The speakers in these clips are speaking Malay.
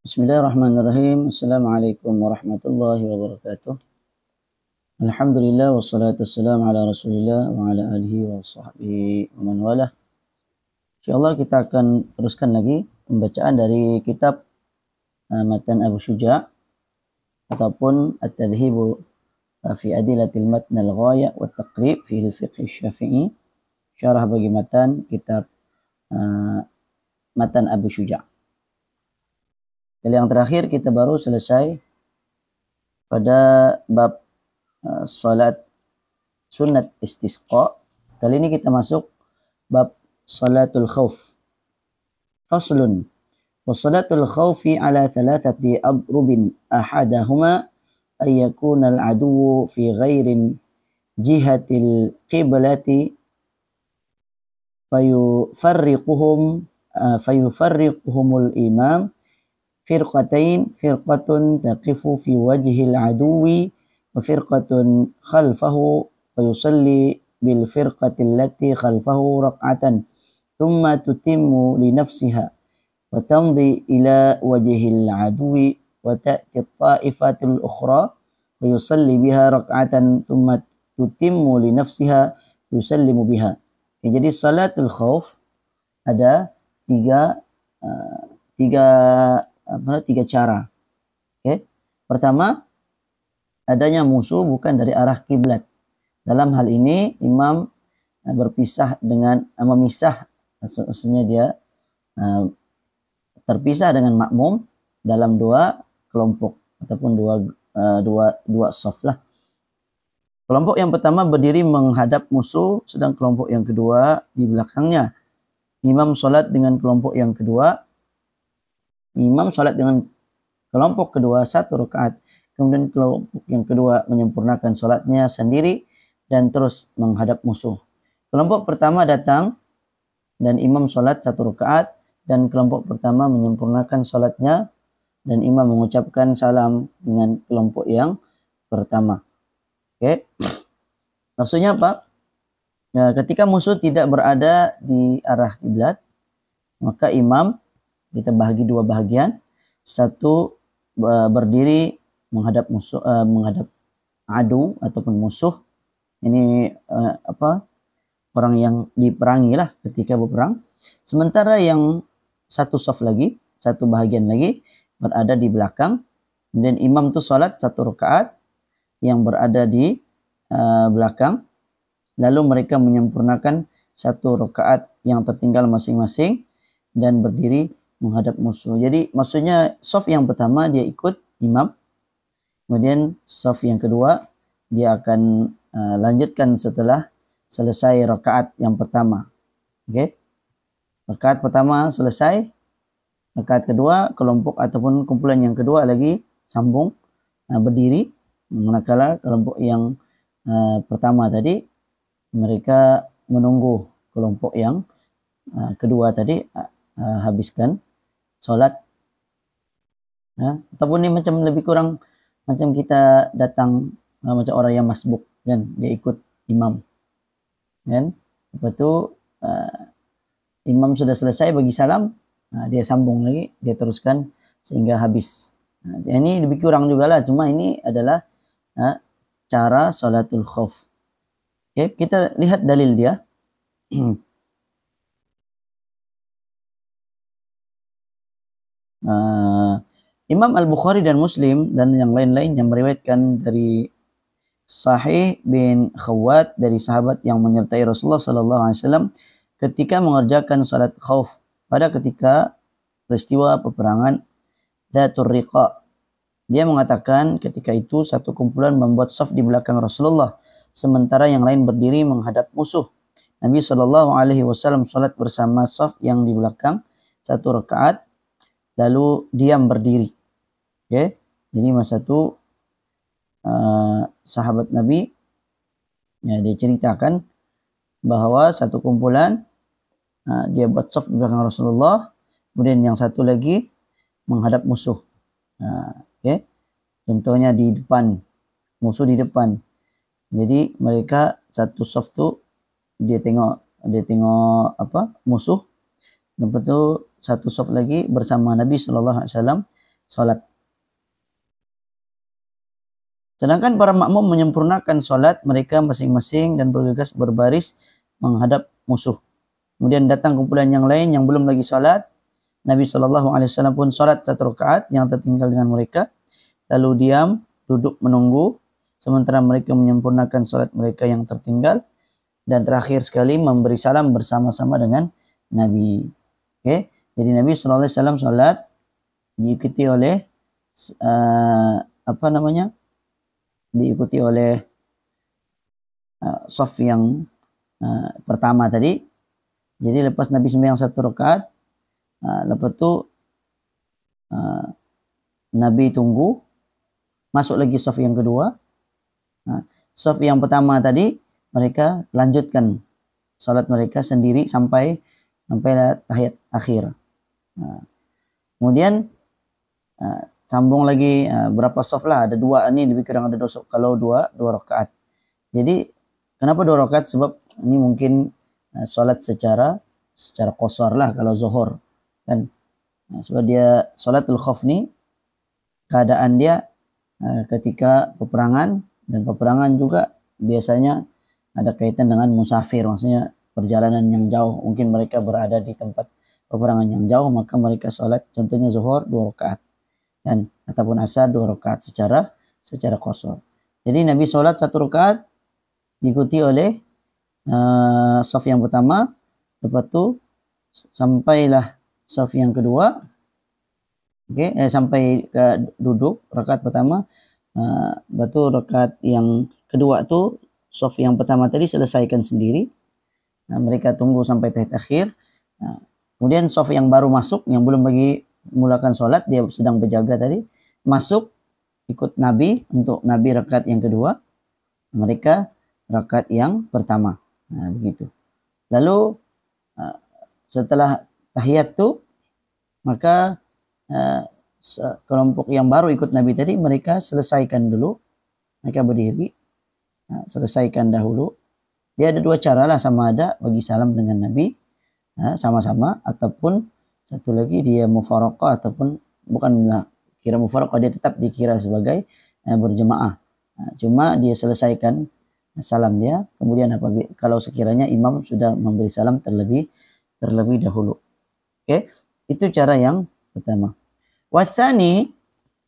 Bismillahirrahmanirrahim. Assalamualaikum warahmatullahi wabarakatuh. Alhamdulillah wassalatu wassalamu ala Rasulillah wa ala alihi wa sahbihi wa man walah. Insyaallah kita akan teruskan lagi pembacaan dari kitab Matan Abu Syuja' ataupun At-Tadhhibu fi Adillatil Matn al-Ghaya wa Taqrib fi al-Fiqh Syafi'i. Syarah bagi matan kitab Matan Abu Syuja'. Kali yang terakhir kita baru selesai pada bab salat sunat istisqa. Kali ini kita masuk bab salatul khauf. Faslun. Wa salatul khaufi ala thalathati adrubin ahadahuma ay yakuna al-aduwu fi ghairin jihatil qiblati fayufarriquhumul imam firqatain, firqatun taqifu fi wajhil aduwi wa firqatun khalfahu wa yusalli bil firqati allati khalfahu raq'atan thumma tutimmu li nafsiha wa tamdi ila wajhil aduwi wa ta'ti at-ta'ifatul ukhra wa yusalli biha raq'atan thumma tutimmu li nafsiha yusallimu biha. Jadi salatul khauf ada tiga cara. Okay. Pertama, adanya musuh bukan dari arah kiblat. Dalam hal ini imam memisah, maksudnya dia terpisah dengan makmum dalam dua kelompok ataupun dua shaf lah. Kelompok yang pertama berdiri menghadap musuh, sedang kelompok yang kedua di belakangnya. Imam salat dengan kelompok yang kedua. Imam salat dengan kelompok kedua 1 rakaat. Kemudian kelompok yang kedua menyempurnakan salatnya sendiri dan terus menghadap musuh. Kelompok pertama datang dan imam salat 1 rakaat dan kelompok pertama menyempurnakan salatnya dan imam mengucapkan salam dengan kelompok yang pertama. Oke. Maksudnya apa? Ya, ketika musuh tidak berada di arah kiblat, maka imam kita bahagi dua bahagian. Satu berdiri menghadap musuh, menghadap adu ataupun musuh. Ini orang yang diperangi lah ketika berperang. Sementara yang satu shaf lagi, satu bahagian lagi berada di belakang. Kemudian imam tu salat 1 rakaat yang berada di belakang. Lalu mereka menyempurnakan 1 rakaat yang tertinggal masing-masing dan berdiri menghadap musuh. Jadi maksudnya shaf yang pertama dia ikut imam. Kemudian shaf yang kedua dia akan lanjutkan setelah selesai rakaat yang pertama. Okey. Rakaat pertama selesai. Rakaat kedua kelompok ataupun kumpulan yang kedua lagi sambung berdiri. Manakala kelompok yang pertama tadi mereka menunggu kelompok yang kedua tadi habiskan solat. Ataupun ni macam lebih kurang macam kita datang macam orang yang masbuk kan, dia ikut imam kan. Lepas tu imam sudah selesai bagi salam, dia sambung lagi, dia teruskan sehingga habis. Ini lebih kurang jugalah, cuma ini adalah cara salatul khauf. Okay, kita lihat dalil dia. Imam Al-Bukhari dan Muslim dan yang lain-lain yang meriwayatkan dari Sahih bin Khawwat dari sahabat yang menyertai Rasulullah sallallahu alaihi wasallam ketika mengerjakan salat khauf pada ketika peristiwa peperangan Dzatur Riqa. Dia mengatakan ketika itu satu kumpulan membuat shaf di belakang Rasulullah sementara yang lain berdiri menghadap musuh. Nabi sallallahu alaihi wasallam salat bersama shaf yang di belakang 1 rakaat lalu diam berdiri. Okay. Jadi masa tu sahabat Nabi dia ceritakan bahawa satu kumpulan dia buat shaf di belakang Rasulullah, kemudian yang satu lagi menghadap musuh. Okay. Contohnya di depan, musuh di depan. Jadi mereka satu shaf tu dia tengok musuh. Lepas tu satu shaf lagi bersama Nabi sallallahu alaihi wasallam sholat. Sedangkan para makmum menyempurnakan sholat mereka masing-masing dan bergegas berbaris menghadap musuh. Kemudian datang kumpulan yang lain yang belum lagi sholat. Nabi SAW pun sholat 1 rakaat yang tertinggal dengan mereka. Lalu diam, duduk menunggu. Sementara mereka menyempurnakan sholat mereka yang tertinggal. Dan terakhir sekali memberi salam bersama-sama dengan Nabi. Okay? Jadi Nabi SAW sholat diikuti oleh diikuti oleh saf yang pertama tadi. Jadi lepas Nabi sembahyang 1 rakaat, lepas tu Nabi tunggu, masuk lagi saf yang kedua. Saf yang pertama tadi mereka lanjutkan salat mereka sendiri sampai tahiyat akhir. Kemudian sambung lagi berapa saf lah, ada 2 ini lebih kurang ada 2 saf kalau 2 rakaat. Jadi kenapa 2 rakaat? Sebab ini mungkin salat secara qasar lah kalau zuhur kan. Sebab dia salatul khauf ni keadaan dia ketika peperangan, dan peperangan juga biasanya ada kaitan dengan musafir, maksudnya perjalanan yang jauh. Mungkin mereka berada di tempat peperangan yang jauh, maka mereka salat contohnya zuhur 2 rakaat dan ataupun asar 2 rakaat secara qasar. Jadi Nabi salat 1 rakaat diikuti oleh saf yang pertama, lepas tu sampailah saf yang kedua. Sampai ke duduk rakaat pertama, lepas tu rakaat yang kedua tu saf yang pertama tadi selesaikan sendiri. Mereka tunggu sampai tahiyat akhir. Kemudian saf yang baru masuk, yang belum lagi mulakan solat, dia sedang berjaga tadi, masuk ikut Nabi untuk Nabi rakaat yang kedua, mereka rakaat yang pertama. Begitu. Lalu setelah tahiyat tu, maka kelompok yang baru ikut Nabi tadi mereka selesaikan dulu, mereka berdiri, selesaikan dahulu. Dia ada 2 cara lah, sama ada bagi salam dengan Nabi sama-sama, ataupun satu lagi dia mufaraqah, ataupun bukanlah kira mufaraqah, dia tetap dikira sebagai berjemaah. Cuma dia selesaikan salam dia, kemudian kalau sekiranya imam sudah memberi salam terlebih dahulu. Itu cara yang pertama. Wathani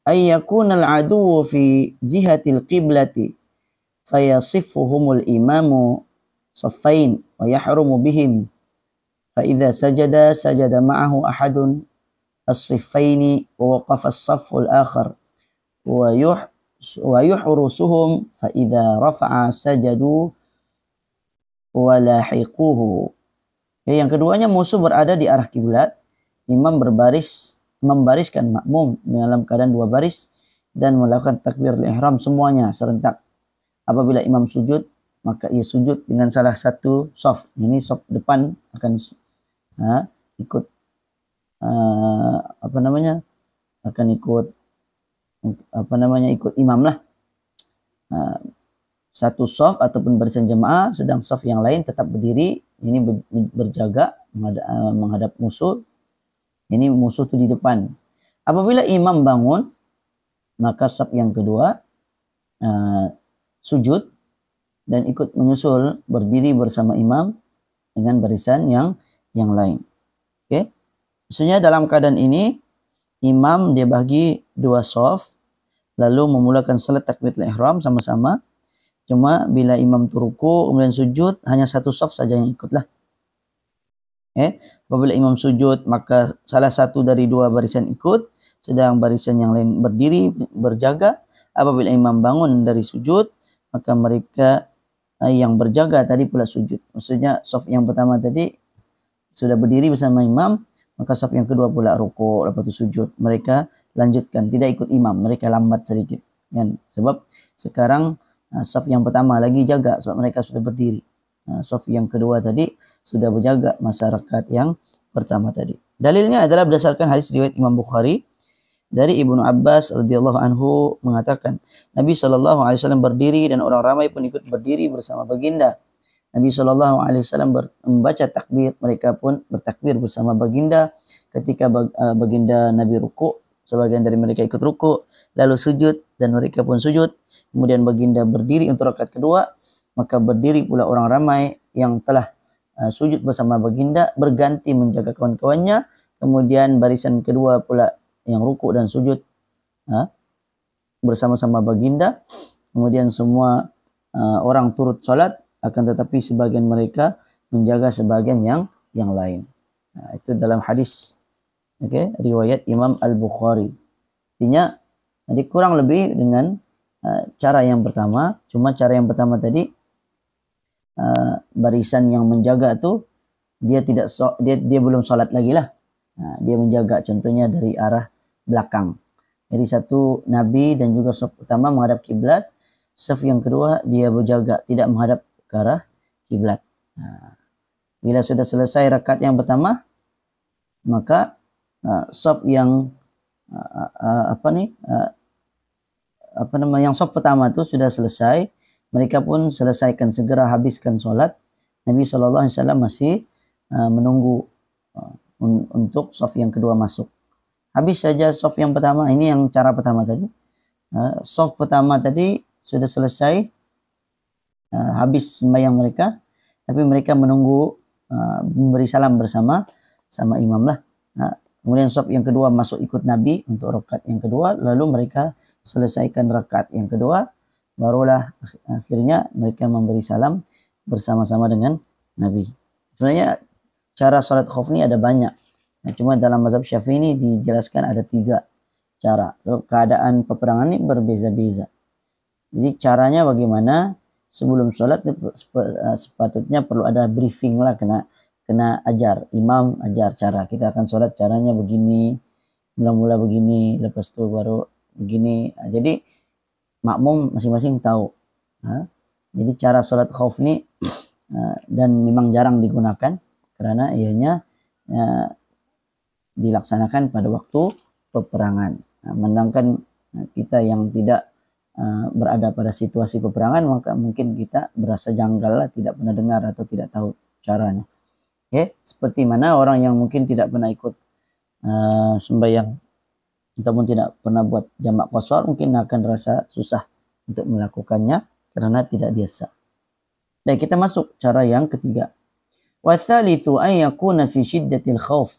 ay yakuna al-aduwwu fi jihatil qiblati fayasiffuhumul imamu saffain wa yahrumu bihim fa idza sajada ma'ahu ahadun as-siffaini wa waqafa as-saffu al-akhar wa yuhrusuhum fa idza rafa'a sajadu wa lahiquhu. Yang keduanya, musuh berada di arah kiblat, imam membariskan makmum dalam keadaan 2 baris dan melakukan takbiratul ihram semuanya serentak. Apabila imam sujud, maka ia sujud dengan salah satu saf. Ini saf depan akan ikut ikut imam lah. Satu saf ataupun barisan jemaah, sedang saf yang lain tetap berdiri. Ini berjaga menghadap musuh. Ini musuh tu di depan. Apabila imam bangun, maka saf yang kedua sujud dan ikut menyusul berdiri bersama imam dengan barisan yang lain. Maksudnya dalam keadaan ini imam dia bagi 2 saf, lalu memulakan salat takbiratul ihram sama-sama. Cuma bila imam tu ruku kemudian sujud, hanya 1 saf saja yang ikutlah. Apabila imam sujud, maka salah satu dari 2 barisan ikut, sedang barisan yang lain berdiri berjaga. Apabila imam bangun dari sujud, maka mereka yang berjaga tadi pula sujud. Maksudnya saf yang pertama tadi sudah berdiri bersama imam, maka saf yang kedua pula rukuk, lepas tu sujud. Mereka lanjutkan, tidak ikut imam, mereka lambat sedikit. Sebab sekarang saf yang pertama lagi jaga, sebab mereka sudah berdiri. Saf yang kedua tadi sudah berjaga masyarakat yang pertama tadi. Dalilnya adalah berdasarkan hadis riwayat Imam Bukhari dari Ibnu Abbas radhiyallahu anhu mengatakan, Nabi SAW berdiri dan orang ramai pun ikut berdiri bersama baginda. Nabi SAW membaca takbir, mereka pun bertakbir bersama baginda. Ketika baginda Nabi rukuk, sebagian dari mereka ikut ruku, lalu sujud dan mereka pun sujud. Kemudian baginda berdiri untuk rakaat kedua, maka berdiri pula orang ramai yang telah sujud bersama baginda berganti menjaga kawan-kawannya. Kemudian barisan kedua pula yang ruku dan sujud bersama-sama baginda. Kemudian semua orang turut salat, akan tetapi sebagian mereka menjaga sebagian yang lain. Itu dalam hadis riwayat Imam Al-Bukhari. Artinya jadi kurang lebih dengan cara yang pertama, cuma cara yang pertama tadi barisan yang menjaga tu dia belum salat lagi lah. Dia menjaga contohnya dari arah belakang. Jadi satu Nabi dan juga saf utama menghadap kiblat, saf yang kedua dia berjaga tidak menghadap ke arah kiblat. Bila sudah selesai rakaat yang pertama, maka saf yang yang saf pertama itu sudah selesai, mereka pun selesaikan segera habiskan solat. Nabi SAW masih menunggu untuk saf yang kedua masuk. Habis saja saf yang pertama, ini yang cara pertama tadi. Saf pertama tadi sudah selesai, habis sembahyang mereka, tapi mereka menunggu memberi salam bersama imam lah. Kemudian saf yang kedua masuk ikut Nabi untuk rakaat yang kedua, lalu mereka selesaikan rakaat yang kedua, barulah akhirnya mereka memberi salam bersama-sama dengan Nabi. Sebenarnya cara salat khauf ini ada banyak. Cuma dalam mazhab Syafi'i ini dijelaskan ada 3 cara. So, keadaan peperangan ini berbeza-beza. Jadi caranya bagaimana? Sebelum salat sepatutnya perlu ada briefing lah, kena ajar, imam ajar cara kita akan sholat caranya begini, mula-mula begini, lepas tu baru begini. Jadi makmum masing-masing tahu. Jadi cara sholat khauf ini dan memang jarang digunakan karena ianya dilaksanakan pada waktu peperangan. Sedangkan kita yang tidak berada pada situasi peperangan, maka mungkin kita berasa janggal lah, tidak pernah dengar atau tidak tahu caranya. Seperti mana orang yang mungkin tidak pernah ikut sembahyang ataupun tidak pernah buat jamak qashar, mungkin akan rasa susah untuk melakukannya karena tidak biasa. Dan kita masuk cara yang ketiga. Watsalitsu an yakuna fi syiddatil khauf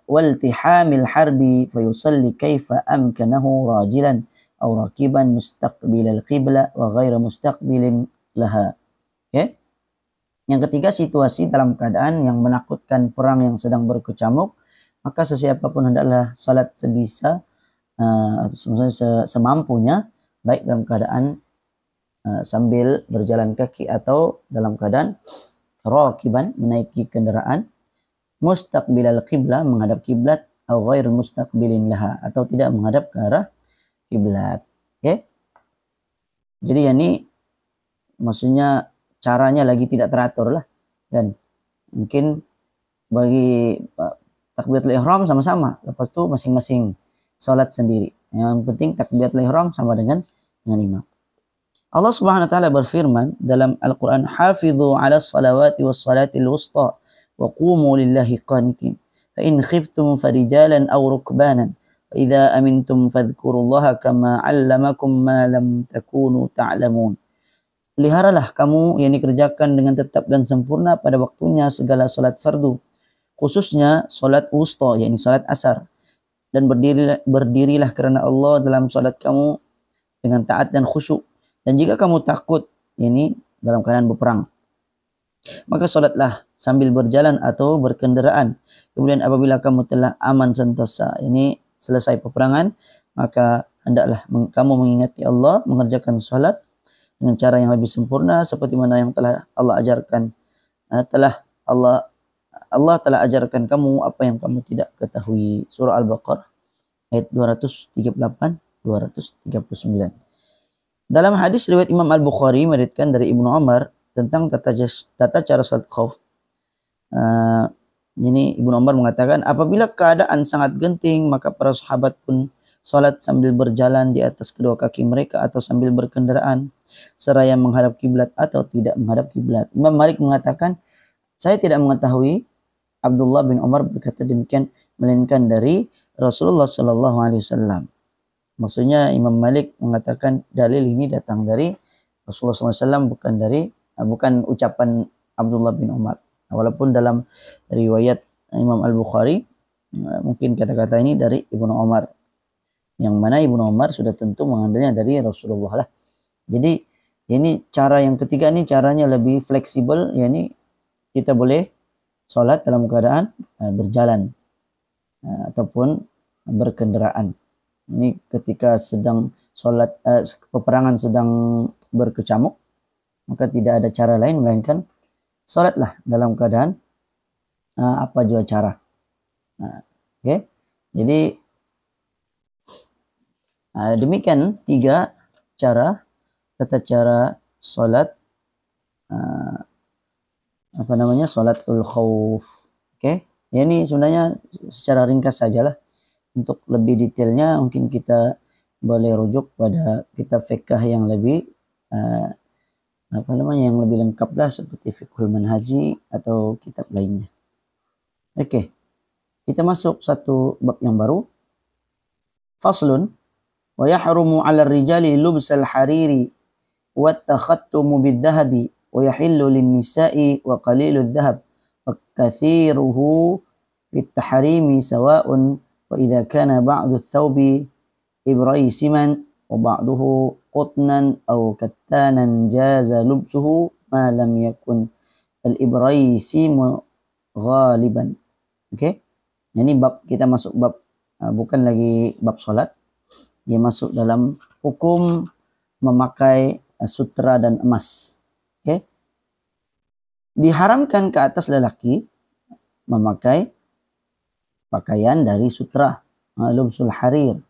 waltihamil harbi fayusalli kaifa amkanahu rajilan aw rakiban mustaqbilal qibla wa ghaira mustaqbilin laha. Yang ketiga, situasi dalam keadaan yang menakutkan, perang yang sedang berkecamuk, maka sesiapa pun hendaklah salat sebisa atau semampunya, baik dalam keadaan sambil berjalan kaki atau dalam keadaan rakiban menaiki kendaraan, mustaqbilal qiblah menghadap kiblat, atau ghair mustaqbilin laha atau tidak menghadap ke arah kiblat. Jadi ini maksudnya caranya lagi tidak teratur lah, dan mungkin bagi takbiratul ihram sama-sama, lepas itu masing-masing salat sendiri. Yang penting takbiratul ihram sama dengan imam. Allah Subhanahu wa taala berfirman dalam Al-Qur'an, "Hafidhu 'alas salawati was salatil wusta wa qumu lillahi qanitin. Fa in khiftum farijalan aw rukbanan, fa idza amintum fadhkurullaha kama 'allamakum ma lam takunu ta'lamun." Peliharalah kamu yang dikerjakan dengan tetap dan sempurna pada waktunya segala salat fardu, khususnya salat wusta, yakni salat asar, dan berdirilah kerana Allah dalam salat kamu dengan taat dan khusyuk. Dan jika kamu takut, ini dalam keadaan berperang, maka salatlah sambil berjalan atau berkendaraan. Kemudian apabila kamu telah aman sentosa, ini selesai peperangan, maka hendaklah kamu mengingati Allah, mengerjakan salat dengan cara yang lebih sempurna seperti mana yang telah Allah ajarkan. Allah telah ajarkan kamu apa yang kamu tidak ketahui. Surah Al-Baqarah ayat 238-239. Dalam hadis riwayat Imam Al-Bukhari meriwayatkan dari Ibnu Umar tentang tata cara salat khauf. Ini Ibnu Umar mengatakan, apabila keadaan sangat genting, maka para sahabat pun salat sambil berjalan di atas kedua kaki mereka atau sambil berkendaraan, seraya menghadap kiblat atau tidak menghadap kiblat. Imam Malik mengatakan, saya tidak mengetahui Abdullah bin Umar berkata demikian melainkan dari Rasulullah Sallallahu Alaihi Wasallam. Maksudnya Imam Malik mengatakan dalil ini datang dari Rasulullah SAW, bukan ucapan Abdullah bin Umar. Walaupun dalam riwayat Imam Al-Bukhari mungkin kata-kata ini dari Ibnu Umar, yang mana Ibnu Umar sudah tentu mengambilnya dari Rasulullah lah. Jadi ini cara yang ketiga, ini caranya lebih fleksibel, yakni kita boleh sholat dalam keadaan berjalan ataupun berkendaraan. Ini ketika sedang sholat, peperangan sedang berkecamuk, maka tidak ada cara lain melainkan sholatlah dalam keadaan apa jua cara. Okay. Jadi demikian 3 cara, tata cara sholat sholatul khauf. Okay. Ya, ini sebenarnya secara ringkas sajalah. Untuk lebih detailnya mungkin kita boleh rujuk pada kitab fiqh yang lebih yang lebih lengkap lah, seperti Fiqhul Manhaji atau kitab lainnya. Oke. Kita masuk satu bab yang baru. Faslun wa yahrumu 'ala ar-rijali lubsal hariri wa takhattumu bidh-dhahabi wa yahillu lin-nisa'i wa qaliludh dhahab wa kathiruhu fit-tahrimi sawa'un wa idza kana ba'du ath-thawbi ibraysiman wa ba'duhu qutnan aw kattanan jaza lubsuhu ma lam yakun al-ibraysimu ghaliban. Oke. Ini bab, kita masuk bab bukan lagi bab salat. Dia masuk dalam hukum memakai sutra dan emas. Oke. Diharamkan ke atas lelaki memakai pakaian dari sutra, lubsul harir,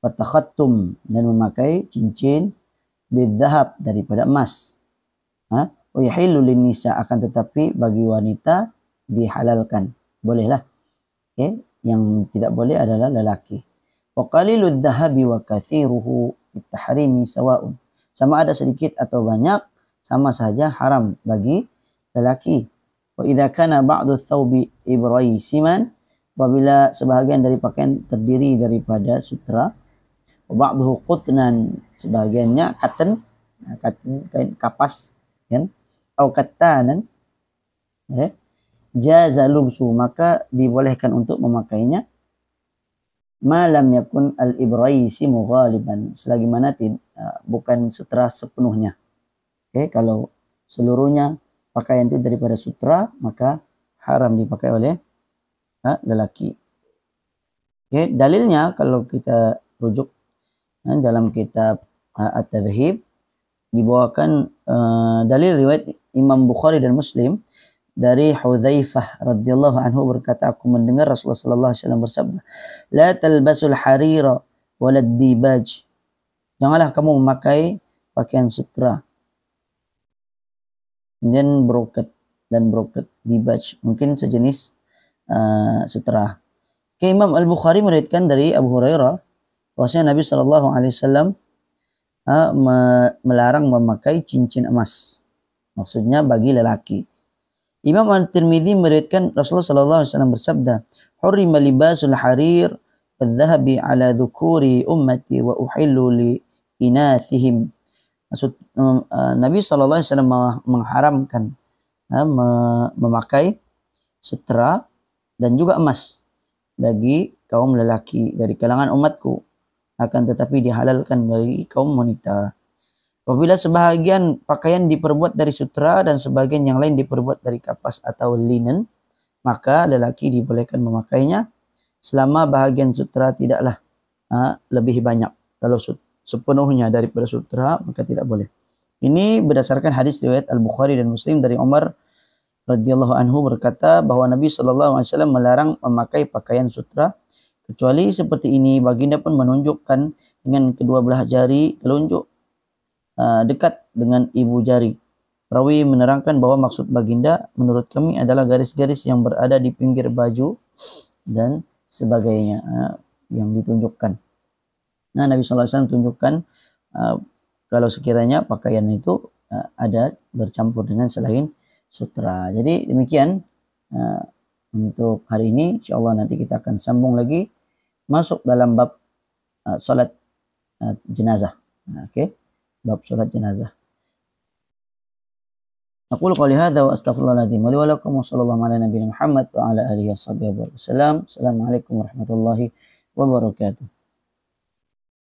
wa takhattum, dan memakai cincin bidzahab, daripada emas. Wa yahillu lin-nisa, akan tetapi bagi wanita dihalalkan, bolehlah. Okay. Yang tidak boleh adalah lelaki. Wa qaliludh dhahabi wa kathiruhu fit tahrimi sawa'un, sama ada sedikit atau banyak sama saja haram bagi lelaki. Wa idza kana ba'du thawbi ibraysiman, apabila sebahagian dari pakaian terdiri daripada sutra, wa ba'duhu qutnan, sebahagiannya cotton, kain kapas, kan, atau kattanan, jaza lubsu, maka dibolehkan untuk memakainya, ma lam yakun al-ibraysimu ghaliban, selagi mana bukan sutra sepenuhnya. Okay, kalau seluruhnya pakaian itu daripada sutra, maka haram dipakai oleh lelaki. Okay, dalilnya kalau kita rujuk dalam kitab At-Tadhhib, dibawakan dalil riwayat Imam Bukhari dan Muslim dari Hudzaifah radhiyallahu anhu berkata, aku mendengar Rasulullah sallallahu alaihi wasallam bersabda, la talbasul harira walad dibaj, janganlah kamu memakai pakaian sutra dan brokat dibaj, mungkin sejenis sutra. Imam Al-Bukhari meriwayatkan dari Abu Hurairah bahwasanya Nabi sallallahu alaihi wasallam melarang memakai cincin emas, maksudnya bagi lelaki. Imam At-Tirmidzi meriwayatkan Rasulullah sallallahu alaihi wasallam bersabda, "Hurrima libasul harir wadh-dhahabi ala dhukuri ummati wa uhillu li inathihim." Maksud Nabi sallallahu alaihi wasallam mengharamkan memakai sutra dan juga emas bagi kaum lelaki dari kalangan umatku, akan tetapi dihalalkan bagi kaum wanita. Apabila sebahagian pakaian diperbuat dari sutra dan sebahagian yang lain diperbuat dari kapas atau linen, maka lelaki dibolehkan memakainya selama bahagian sutra tidaklah lebih banyak. Kalau sepenuhnya daripada sutra, maka tidak boleh. Ini berdasarkan hadis riwayat Al-Bukhari dan Muslim dari Umar radhiyallahu anhu berkata bahwa Nabi sallallahu alaihi wasallam melarang memakai pakaian sutra kecuali seperti ini. Baginda pun menunjukkan dengan kedua belah jari telunjuk dekat dengan ibu jari. Rawi menerangkan bahwa maksud baginda menurut kami adalah garis-garis yang berada di pinggir baju dan sebagainya yang ditunjukkan. Nah, Nabi SAW tunjukkan kalau sekiranya pakaian itu ada bercampur dengan selain sutra. Jadi demikian untuk hari ini. Insyaallah nanti kita akan sambung lagi masuk dalam bab salat jenazah. Oke, bab salat jenazah. Aqulu qouli hadza wa astaghfirullahaladzim wa li wa lakum wa sallallahu ala nabiyina Muhammad wa ala alihi washabihi wasallam. Assalamualaikum warahmatullahi wabarakatuh.